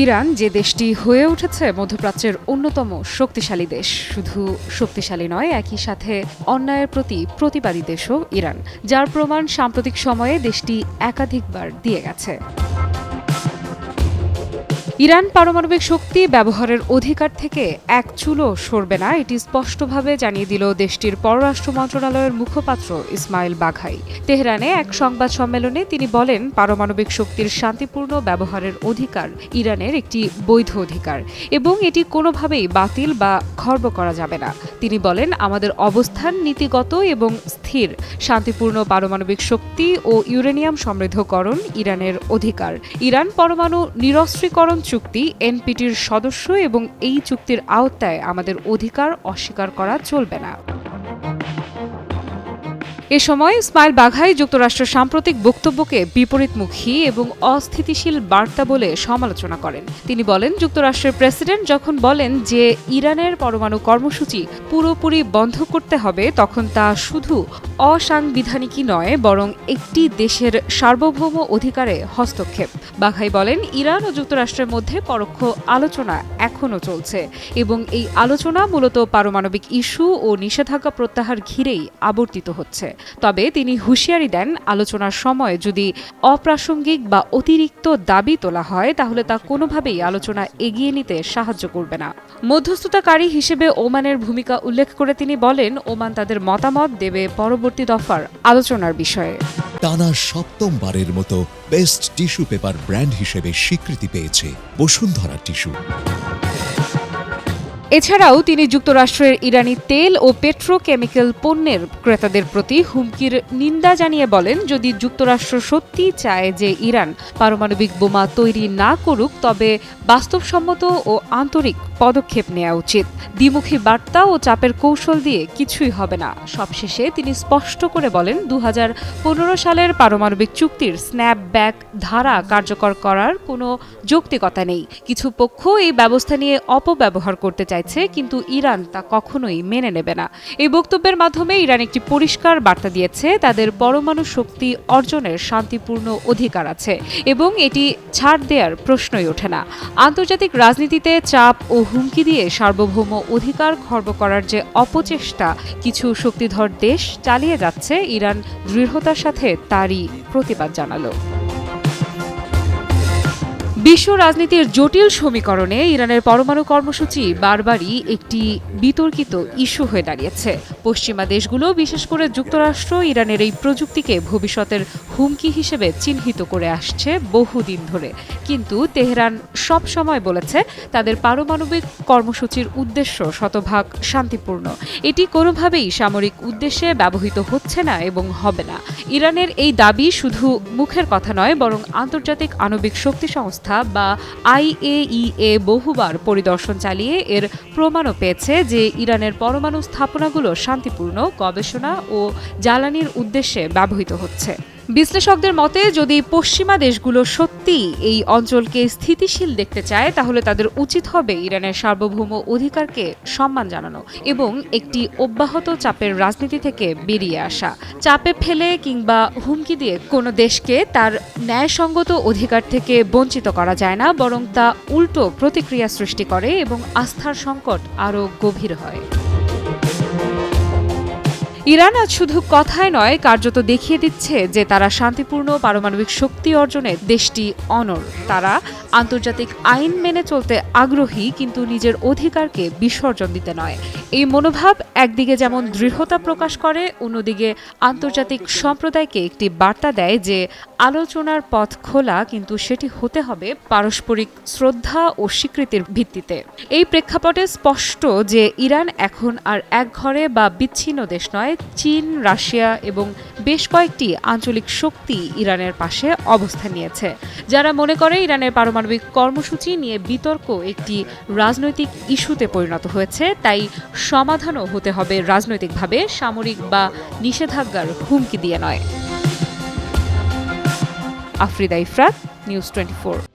Iran যে দেশটি হয়ে উঠেছে মধ্যপ্রাচ্যের অন্যতম শক্তিশালী দেশ, শুধু শক্তিশালী নয়, একই সাথে অন্যায়ের প্রতি প্রতিবাদী দেশও ইরান, যার প্রমাণ সাম্প্রতিক সময়ে দেশটি একাধিকবার দিয়ে গেছে। ইরান পারমাণবিক শক্তি ব্যবহারের অধিকার থেকে এক চুলও সরবে না, এটি স্পষ্টভাবে জানিয়ে দিল দেশটির পররাষ্ট্র মন্ত্রণালয়ের মুখপাত্র ইসমাইল বাঘাই। তেহরানে এক সংবাদ সম্মেলনে তিনি বলেন, পারমাণবিক শক্তির শান্তিপূর্ণ ব্যবহারের অধিকার ইরানের একটি বৈধ অধিকার এবং এটি কোনোভাবেই বাতিল বা খর্ব করা যাবে না। তিনি বলেন, আমাদের অবস্থান নীতিগত এবং স্থির। শান্তিপূর্ণ পারমাণবিক শক্তি ও ইউরেনিয়াম সমৃদ্ধকরণ ইরানের অধিকার। ইরান পরমাণু নিরস্ত্রীকরণ চুক্তি এনপিটির সদস্য এবং এই চুক্তির আওতায় আমাদের অধিকার অস্বীকার করা চলবে না। এ সময় ইসমাইল বাঘাই যুক্তরাষ্ট্রের সাম্প্রতিক বক্তব্যকে বিপরীতমুখী এবং অস্থিতিশীল বার্তা বলে সমালোচনা করেন। তিনি বলেন, যুক্তরাষ্ট্রের প্রেসিডেন্ট যখন বলেন যে ইরানের পরমাণু কর্মসূচি পুরোপুরি বন্ধ করতে হবে, তখন তা শুধু অসাংবিধানিকই নয়, বরং একটি দেশের সার্বভৌম অধিকারে হস্তক্ষেপ। বাঘাই বলেন, ইরান ও যুক্তরাষ্ট্রের মধ্যে পরোক্ষ আলোচনা এখনও চলছে এবং এই আলোচনা মূলত পারমাণবিক ইস্যু ও নিষেধাজ্ঞা প্রত্যাহার ঘিরেই আবর্তিত হচ্ছে। তবে তিনি হুঁশিয়ারি দেন, আলোচনার সময় যদি অপ্রাসঙ্গিক বা অতিরিক্ত দাবি তোলা হয়, তাহলে তা কোনোভাবেই আলোচনা এগিয়ে নিতে সাহায্য করবে না। মধ্যস্থতাকারী হিসেবে ওমানের ভূমিকা উল্লেখ করে তিনি বলেন, ওমান তাদের মতামত দেবে পরবর্তী দফার আলোচনার বিষয়ে। টানা সপ্তমবারের মতো বেস্ট টিস্যু পেপার ব্র্যান্ড হিসেবে স্বীকৃতি পেয়েছে বসুন্ধরা টিস্যু। এছাড়াও তিনি যুক্তরাষ্ট্রের ইরানি তেল ও পেট্রোকেমিক্যাল পণ্যের ক্রেতাদের প্রতি হুমকির নিন্দা জানিয়ে বলেন, যদি যুক্তরাষ্ট্র সত্যিই চায় যে ইরান পারমাণবিক বোমা তৈরি না করুক, তবে বাস্তবসম্মত ও আন্তরিক পদক্ষেপ নেওয়া উচিত। দ্বিমুখী বার্তা ও চাপের কৌশল দিয়ে কিছুই হবে না। সবশেষে তিনি স্পষ্ট করে বলেন, 2015 সালের পারমাণবিক চুক্তির স্ন্যাপব্যাক ধারা কার্যকর করার কোনো যৌক্তিকতা নেই। কিছু পক্ষ এই ব্যবস্থা নিয়ে অপব্যবহার করতে চাইছে, কিন্তু ইরান তা কখনোই মেনে নেবে না। এই বক্তব্যের মাধ্যমে ইরান একটি পরিষ্কার বার্তা দিয়েছে, তাদের পরমাণু শক্তি অর্জনের শান্তিপূর্ণ অধিকার আছে এবং এটি ছাড় দেওয়ার প্রশ্নই ওঠে না। আন্তর্জাতিক রাজনীতিতে চাপ ও হুমকি দিয়ে সার্বভৌম অধিকার খর্ব করার যে অপচেষ্টা কিছু শক্তিধর দেশ চালিয়ে যাচ্ছে, ইরান দৃঢ়তার সাথে তারই প্রতিবাদ জানালো। বিশ্ব রাজনীতির জটিল সমীকরণে ইরানের পরমাণু কর্মসূচি বারবারই একটি বিতর্কিত ইস্যু হয়ে দাঁড়িয়েছে। পশ্চিমা দেশগুলো, বিশেষ করে যুক্তরাষ্ট্র, ইরানের এই প্রযুক্তিকে ভবিষ্যতের হুমকি হিসেবে চিহ্নিত করে আসছে বহুদিন ধরে। কিন্তু তেহরান সব সময় বলেছে, তাদের পারমাণবিক কর্মসূচির উদ্দেশ্য শতভাগ শান্তিপূর্ণ। এটি কোনোভাবেই সামরিক উদ্দেশ্যে ব্যবহৃত হচ্ছে না এবং হবে না। ইরানের এই দাবি শুধু মুখের কথা নয়, বরং আন্তর্জাতিক আণবিক শক্তি সংস্থা বা IAEA বহুবার পরিদর্শন চালিয়ে এর প্রমাণও পেয়েছে যে ইরানের পরমাণু স্থাপনাগুলো শান্তিপূর্ণ গবেষণা ও জ্বালানির উদ্দেশ্যে ব্যবহৃত হচ্ছে। বিশ্লেষকদের মতে, যদি পশ্চিমা দেশগুলো সত্যিই এই অঞ্চলকে স্থিতিশীল দেখতে চায়, তাহলে তাদের উচিত হবে ইরানের সার্বভৌম অধিকারকে সম্মান জানানো এবং একটি অব্যাহত চাপের রাজনীতি থেকে বেরিয়ে আসা। চাপে ফেলে কিংবা হুমকি দিয়ে কোনো দেশকে তার ন্যায়সঙ্গত অধিকার থেকে বঞ্চিত করা যায় না, বরং তা উল্টো প্রতিক্রিয়া সৃষ্টি করে এবং আস্থার সংকট আরও গভীর হয়। ইরান আজ শুধু কথায় নয়, কার্যত দেখিয়ে দিচ্ছে যে তারা শান্তিপূর্ণ পারমাণবিক শক্তি অর্জনে দেশটি অনড়। তারা আন্তর্জাতিক আইন মেনে চলতে আগ্রহী, কিন্তু নিজের অধিকারকে বিসর্জন দিতে নয়। এই মনোভাব একদিকে যেমন দৃঢ়তা প্রকাশ করে, অন্যদিকে আন্তর্জাতিক সম্প্রদায়কে একটি বার্তা দেয় যে আলোচনার পথ খোলা, কিন্তু সেটি হতে হবে পারস্পরিক শ্রদ্ধা ও স্বীকৃতির ভিত্তিতে। এই প্রেক্ষাপটে স্পষ্ট যে ইরান এখন আর একঘরে বা বিচ্ছিন্ন দেশ নয়। চীন, রাশিয়া এবং বেশ কয়েকটি আঞ্চলিক শক্তি ইরানের পাশে অবস্থান নিয়েছে। যারা মনে করে ইরানের পারমাণবিক কর্মসূচি নিয়ে বিতর্ক একটি রাজনৈতিক ইস্যুতে পরিণত হয়েছে, তাই সমাধানও হতে হবে রাজনৈতিকভাবে, সামরিক বা নিষেধাজ্ঞার হুমকি দিয়ে নয়। আফরিদা ইফরাত, নিউজ 24।